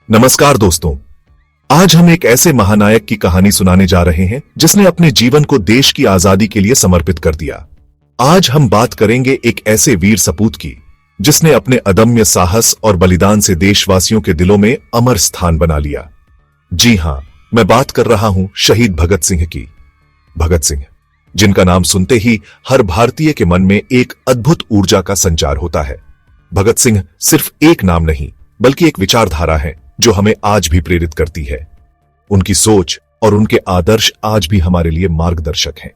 नमस्कार दोस्तों। आज हम एक ऐसे महानायक की कहानी सुनाने जा रहे हैं जिसने अपने जीवन को देश की आजादी के लिए समर्पित कर दिया। आज हम बात करेंगे एक ऐसे वीर सपूत की जिसने अपने अदम्य साहस और बलिदान से देशवासियों के दिलों में अमर स्थान बना लिया। जी हां, मैं बात कर रहा हूं शहीद भगत सिंह की। भगत सिंह, जिनका नाम सुनते ही हर भारतीय के मन में एक अद्भुत ऊर्जा का संचार होता है। भगत सिंह सिर्फ एक नाम नहीं बल्कि एक विचारधारा है जो हमें आज भी प्रेरित करती है। उनकी सोच और उनके आदर्श आज भी हमारे लिए मार्गदर्शक हैं।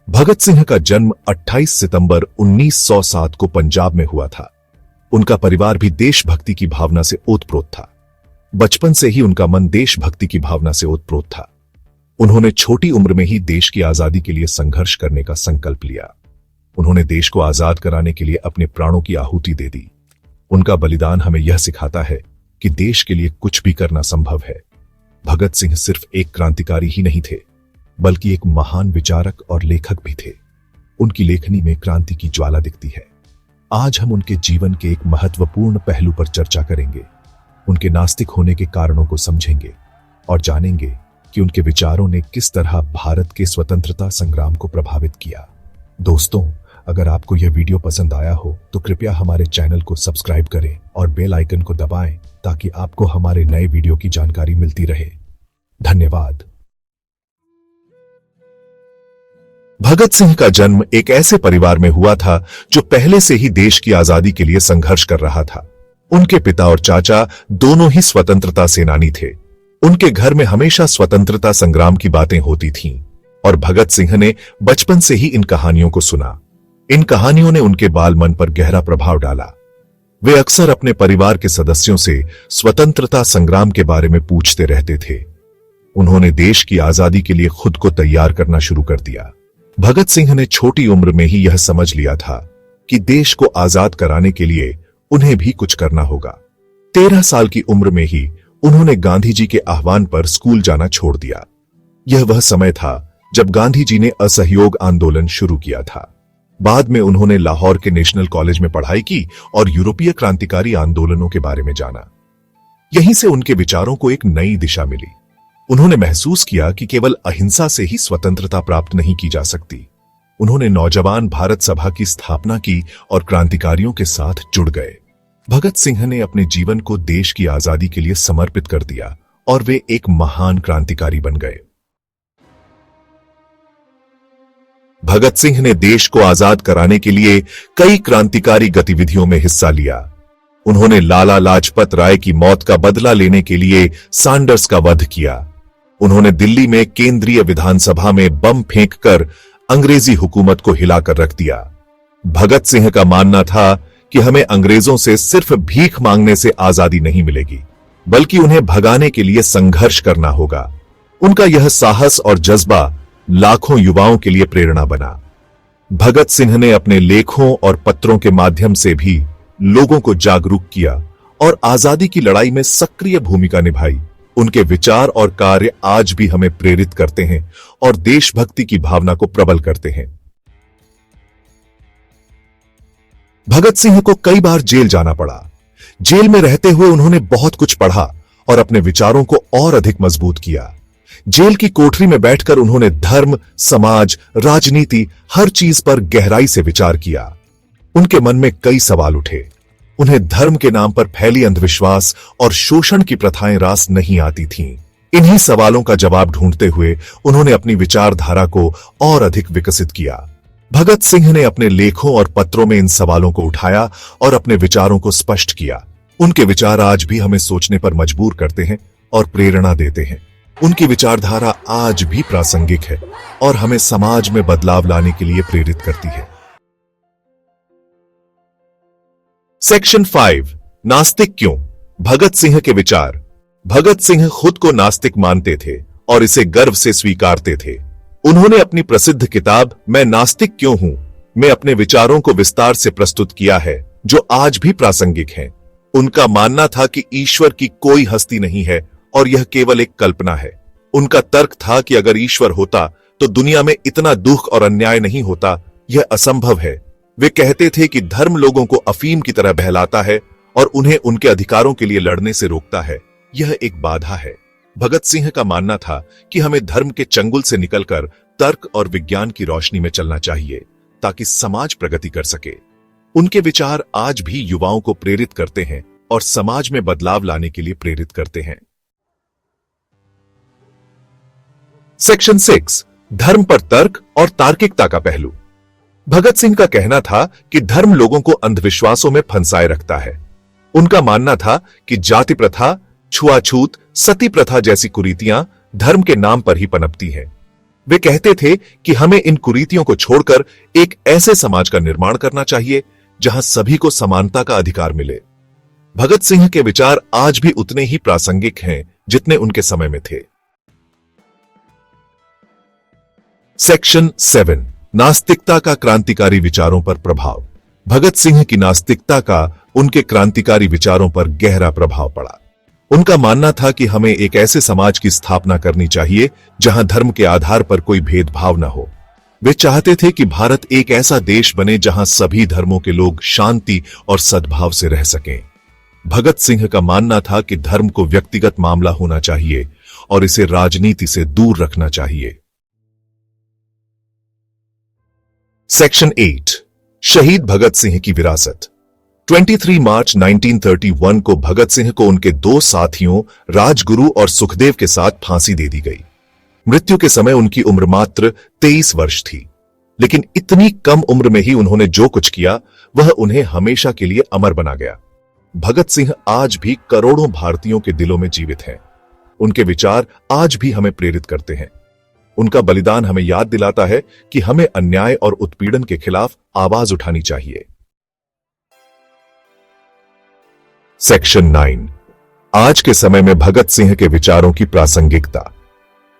भगत सिंह का जन्म 28 सितंबर 1907 को पंजाब में हुआ था। उनका परिवार भी देशभक्ति की भावना से ओतप्रोत था। बचपन से ही उनका मन देशभक्ति की भावना से ओतप्रोत था। उन्होंने छोटी उम्र में ही देश की आजादी के लिए संघर्ष करने का संकल्प लिया। उन्होंने देश को आजाद कराने के लिए अपने प्राणों की आहुति दे दी। उनका बलिदान हमें यह सिखाता है कि देश के लिए कुछ भी करना संभव है। भगत सिंह सिर्फ एक क्रांतिकारी ही नहीं थे बल्कि एक महान विचारक और लेखक भी थे। उनकी लेखनी में क्रांति की ज्वाला दिखती है। आज हम उनके जीवन के एक महत्वपूर्ण पहलू पर चर्चा करेंगे। उनके नास्तिक होने के कारणों को समझेंगे और जानेंगे कि उनके विचारों ने किस तरह भारत के स्वतंत्रता संग्राम को प्रभावित किया। दोस्तों, अगर आपको यह वीडियो पसंद आया हो तो कृपया हमारे चैनल को सब्सक्राइब करें और बेल आइकन को दबाएं ताकि आपको हमारे नए वीडियो की जानकारी मिलती रहे। धन्यवाद। भगत सिंह का जन्म एक ऐसे परिवार में हुआ था जो पहले से ही देश की आजादी के लिए संघर्ष कर रहा था। उनके पिता और चाचा दोनों ही स्वतंत्रता सेनानी थे। उनके घर में हमेशा स्वतंत्रता संग्राम की बातें होती थीं और भगत सिंह ने बचपन से ही इन कहानियों को सुना। इन कहानियों ने उनके बाल मन पर गहरा प्रभाव डाला। वे अक्सर अपने परिवार के सदस्यों से स्वतंत्रता संग्राम के बारे में पूछते रहते थे। उन्होंने देश की आजादी के लिए खुद को तैयार करना शुरू कर दिया। भगत सिंह ने छोटी उम्र में ही यह समझ लिया था कि देश को आजाद कराने के लिए उन्हें भी कुछ करना होगा। 13 साल की उम्र में ही उन्होंने गांधी जी के आह्वान पर स्कूल जाना छोड़ दिया। यह वह समय था जब गांधी जी ने असहयोग आंदोलन शुरू किया था। बाद में उन्होंने लाहौर के नेशनल कॉलेज में पढ़ाई की और यूरोपीय क्रांतिकारी आंदोलनों के बारे में जाना। यहीं से उनके विचारों को एक नई दिशा मिली। उन्होंने महसूस किया कि केवल अहिंसा से ही स्वतंत्रता प्राप्त नहीं की जा सकती। उन्होंने नौजवान भारत सभा की स्थापना की और क्रांतिकारियों के साथ जुड़ गए। भगत सिंह ने अपने जीवन को देश की आजादी के लिए समर्पित कर दिया और वे एक महान क्रांतिकारी बन गए। भगत सिंह ने देश को आजाद कराने के लिए कई क्रांतिकारी गतिविधियों में हिस्सा लिया। उन्होंने लाला लाजपत राय की मौत का बदला लेने के लिए सैंडर्स का वध किया। उन्होंने दिल्ली में केंद्रीय विधानसभा में बम फेंककर अंग्रेजी हुकूमत को हिलाकर रख दिया। भगत सिंह का मानना था कि हमें अंग्रेजों से सिर्फ भीख मांगने से आजादी नहीं मिलेगी बल्कि उन्हें भगाने के लिए संघर्ष करना होगा। उनका यह साहस और जज्बा लाखों युवाओं के लिए प्रेरणा बना। भगत सिंह ने अपने लेखों और पत्रों के माध्यम से भी लोगों को जागरूक किया और आजादी की लड़ाई में सक्रिय भूमिका निभाई। उनके विचार और कार्य आज भी हमें प्रेरित करते हैं और देशभक्ति की भावना को प्रबल करते हैं। भगत सिंह को कई बार जेल जाना पड़ा। जेल में रहते हुए उन्होंने बहुत कुछ पढ़ा और अपने विचारों को और अधिक मजबूत किया। जेल की कोठरी में बैठकर उन्होंने धर्म, समाज, राजनीति, हर चीज पर गहराई से विचार किया। उनके मन में कई सवाल उठे। उन्हें धर्म के नाम पर फैली अंधविश्वास और शोषण की प्रथाएं रास नहीं आती थीं। इन्हीं सवालों का जवाब ढूंढते हुए उन्होंने अपनी विचारधारा को और अधिक विकसित किया। भगत सिंह ने अपने लेखों और पत्रों में इन सवालों को उठाया और अपने विचारों को स्पष्ट किया। उनके विचार आज भी हमें सोचने पर मजबूर करते हैं और प्रेरणा देते हैं। उनकी विचारधारा आज भी प्रासंगिक है और हमें समाज में बदलाव लाने के लिए प्रेरित करती है। सेक्शन 5, नास्तिक क्यों? भगत सिंह के विचार। भगत सिंह खुद को नास्तिक मानते थे और इसे गर्व से स्वीकारते थे। उन्होंने अपनी प्रसिद्ध किताब मैं नास्तिक क्यों हूं में अपने विचारों को विस्तार से प्रस्तुत किया है जो आज भी प्रासंगिक हैं। उनका मानना था कि ईश्वर की कोई हस्ती नहीं है और यह केवल एक कल्पना है। उनका तर्क था कि अगर ईश्वर होता तो दुनिया में इतना दुख और अन्याय नहीं होता। यह असंभव है। वे कहते थे कि धर्म लोगों को अफीम की तरह बहलाता है और उन्हें उनके अधिकारों के लिए लड़ने से रोकता है। यह एक बाधा है। भगत सिंह का मानना था कि हमें धर्म के चंगुल से निकलकर तर्क और विज्ञान की रोशनी में चलना चाहिए ताकि समाज प्रगति कर सके। उनके विचार आज भी युवाओं को प्रेरित करते हैं और समाज में बदलाव लाने के लिए प्रेरित करते हैं। सेक्शन 6, धर्म पर तर्क और तार्किकता का पहलू। भगत सिंह का कहना था कि धर्म लोगों को अंधविश्वासों में फंसाए रखता है। उनका मानना था कि जाति प्रथा, छुआछूत, सती प्रथा जैसी कुरीतियां धर्म के नाम पर ही पनपती हैं। वे कहते थे कि हमें इन कुरीतियों को छोड़कर एक ऐसे समाज का निर्माण करना चाहिए जहां सभी को समानता का अधिकार मिले। भगत सिंह के विचार आज भी उतने ही प्रासंगिक हैं जितने उनके समय में थे। सेक्शन 7, नास्तिकता का क्रांतिकारी विचारों पर प्रभाव। भगत सिंह की नास्तिकता का उनके क्रांतिकारी विचारों पर गहरा प्रभाव पड़ा। उनका मानना था कि हमें एक ऐसे समाज की स्थापना करनी चाहिए जहां धर्म के आधार पर कोई भेदभाव न हो। वे चाहते थे कि भारत एक ऐसा देश बने जहां सभी धर्मों के लोग शांति और सद्भाव से रह सकें। भगत सिंह का मानना था कि धर्म को व्यक्तिगत मामला होना चाहिए और इसे राजनीति से दूर रखना चाहिए। सेक्शन 8, शहीद भगत सिंह की विरासत। 23 मार्च 1931 को भगत सिंह को उनके 2 साथियों राजगुरु और सुखदेव के साथ फांसी दे दी गई। मृत्यु के समय उनकी उम्र मात्र 23 वर्ष थी, लेकिन इतनी कम उम्र में ही उन्होंने जो कुछ किया वह उन्हें हमेशा के लिए अमर बना गया। भगत सिंह आज भी करोड़ों भारतीयों के दिलों में जीवित हैं। उनके विचार आज भी हमें प्रेरित करते हैं। उनका बलिदान हमें याद दिलाता है कि हमें अन्याय और उत्पीड़न के खिलाफ आवाज उठानी चाहिए। सेक्शन 9, आज के समय में भगत सिंह के विचारों की प्रासंगिकता।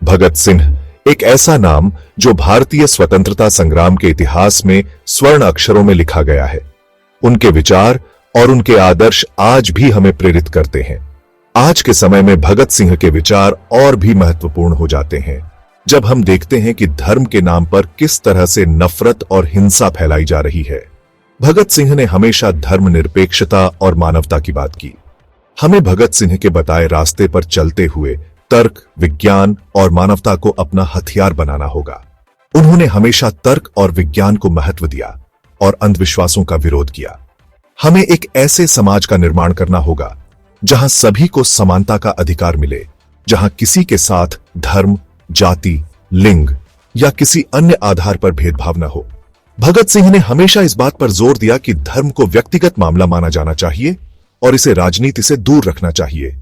भगत सिंह एक ऐसा नाम जो भारतीय स्वतंत्रता संग्राम के इतिहास में स्वर्ण अक्षरों में लिखा गया है। उनके विचार और उनके आदर्श आज भी हमें प्रेरित करते हैं। आज के समय में भगत सिंह के विचार और भी महत्वपूर्ण हो जाते हैं जब हम देखते हैं कि धर्म के नाम पर किस तरह से नफरत और हिंसा फैलाई जा रही है। भगत सिंह ने हमेशा धर्मनिरपेक्षता और मानवता की बात की। हमें भगत सिंह के बताए रास्ते पर चलते हुए तर्क, विज्ञान और मानवता को अपना हथियार बनाना होगा। उन्होंने हमेशा तर्क और विज्ञान को महत्व दिया और अंधविश्वासों का विरोध किया। हमें एक ऐसे समाज का निर्माण करना होगा जहां सभी को समानता का अधिकार मिले, जहां किसी के साथ धर्म, जाति, लिंग या किसी अन्य आधार पर भेदभाव न हो। भगत सिंह ने हमेशा इस बात पर जोर दिया कि धर्म को व्यक्तिगत मामला माना जाना चाहिए और इसे राजनीति से दूर रखना चाहिए।